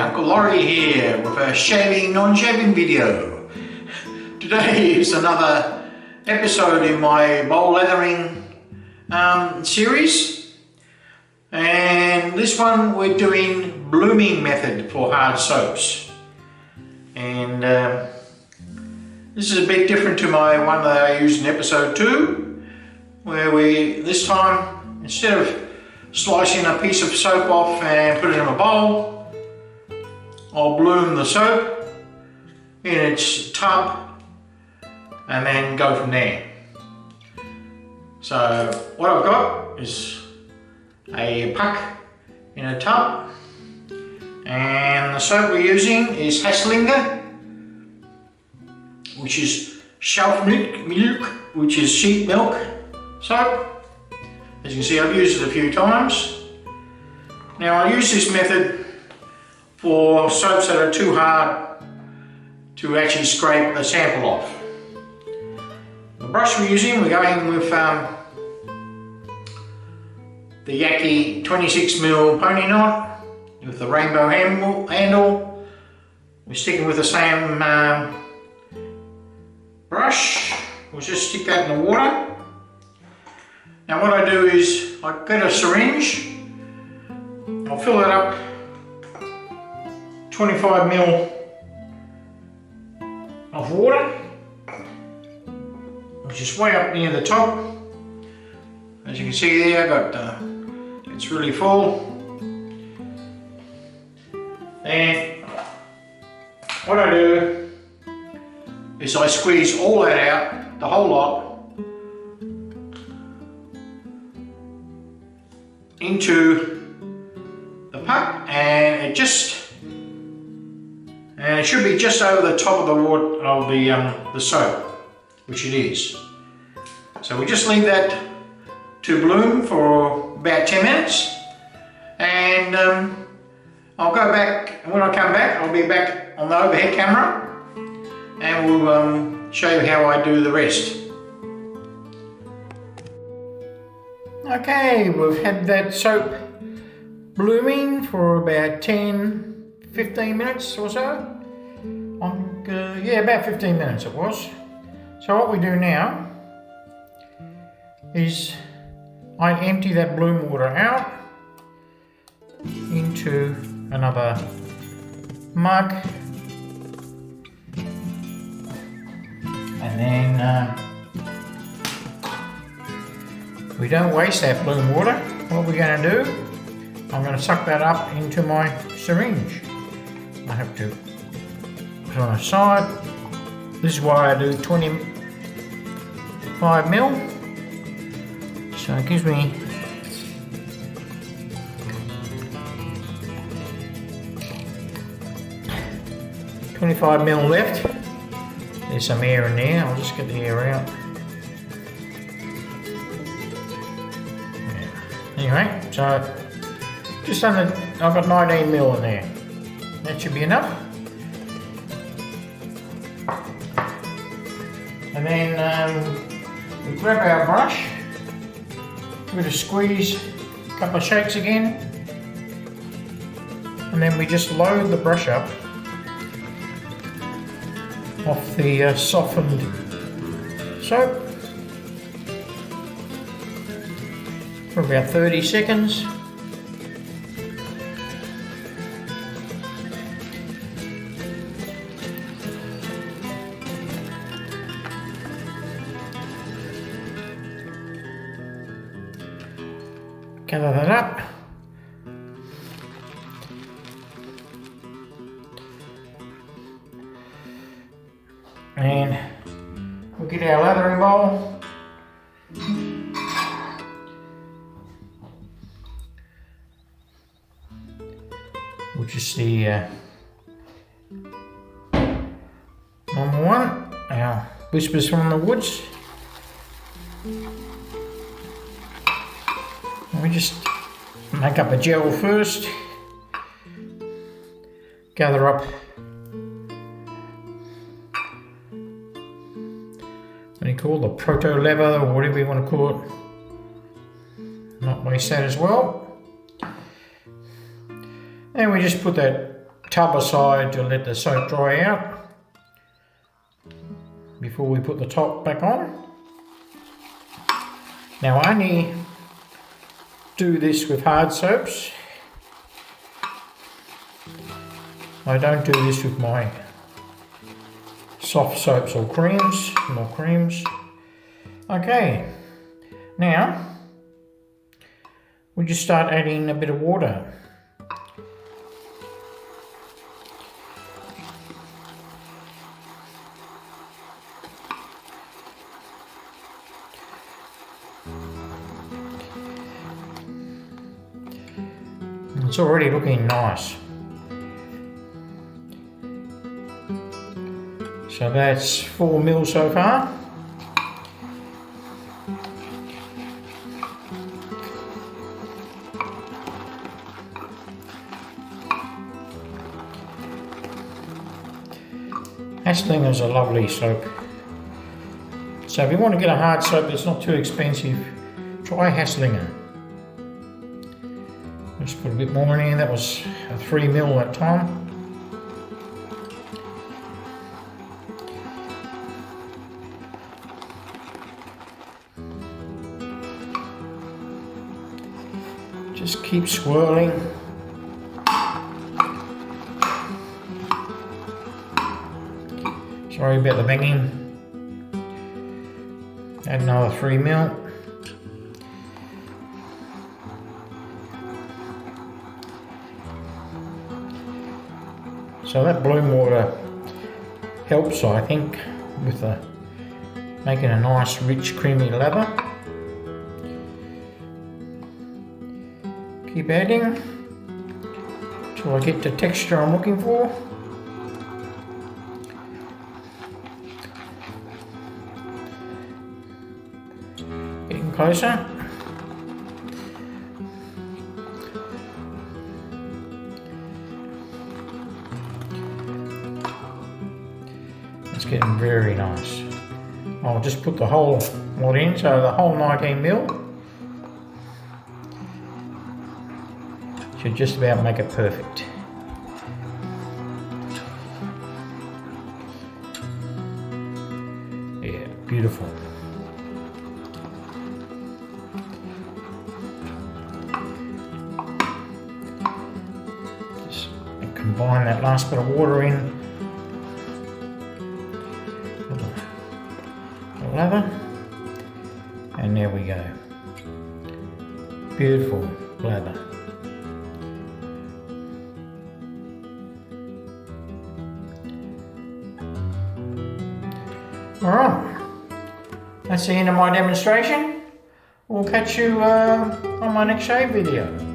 Uncle Laurie here with a shaving, non-shaving video. Today is another episode in my bowl lathering series, and this one we're doing blooming method for hard soaps, and this is a bit different to my one that I used in episode 2, where we this time, instead of slicing a piece of soap off and put it in a bowl, I'll bloom the soap in its tub and then go from there. So what I've got is a puck in a tub, and the soap we're using is Haslinger, which is Schafmilch, which is sheep milk soap. As you can see, I've used it a few times. Now I use this method for soaps that are too hard to actually scrape a sample off. The brush we're using, we're going with the Yaqi 26mm pony knot with the rainbow handle. We're sticking with the same brush. We'll just stick that in the water. Now what I do is I get a syringe, I'll fill it up 25ml of water, which is way up near the top. As you can see there, I got it's really full. And what I do is I squeeze all that out, the whole lot, into the puck, and it should be just over the top of the water of the soap, which it is. So we just leave that to bloom for about 10 minutes, and I'll go back, and when I come back I'll be back on the overhead camera and we'll show you how I do the rest. Okay, we've had that soap blooming for about 10-15 minutes or so. Yeah, about 15 minutes it was. So what we do now is I empty that bloom water out into another mug, and then we don't waste that bloom water. What we're going to do, I'm going to suck that up into my syringe. I have to put it on the side. This is why I do 25ml. So it gives me $25ml left. There's some air in there. I'll just get the air out. Anyway, so just under, I've got 19ml in there. That should be enough. And then we grab our brush, give it a squeeze, a couple of shakes again, and then we just load the brush up off the softened soap for about 30 seconds. Gather that up. And we'll get our lathering bowl. Which is the number one, our Whispers from the Woods. And we just make up a gel first, gather up what do you call the proto leather, or whatever you want to call it. Not waste that as well. And we just put that tub aside to let the soap dry out before we put the top back on. Now I only do this with hard soaps. I don't do this with my soft soaps or creams, more creams. Okay, now we just start adding a bit of water. It's already looking nice. So that's 4 mils so far. Haslinger is a lovely soap. So if you want to get a hard soap that's not too expensive, try Haslinger. Just put a bit more in here. That was a 3 mil that time. Just keep swirling. Sorry about the banging. Add another 3 mil. So that bloom water helps, I think, with making a nice, rich, creamy lather. Keep adding till I get the texture I'm looking for. Getting closer. It's getting very nice. I'll just put the whole lot in, so the whole 19 mil. Should just about make it perfect. Yeah, beautiful. Just combine that last bit of water in with the lather, and there we go. Beautiful lather. Alright, that's the end of my demonstration. We'll catch you on my next shave video.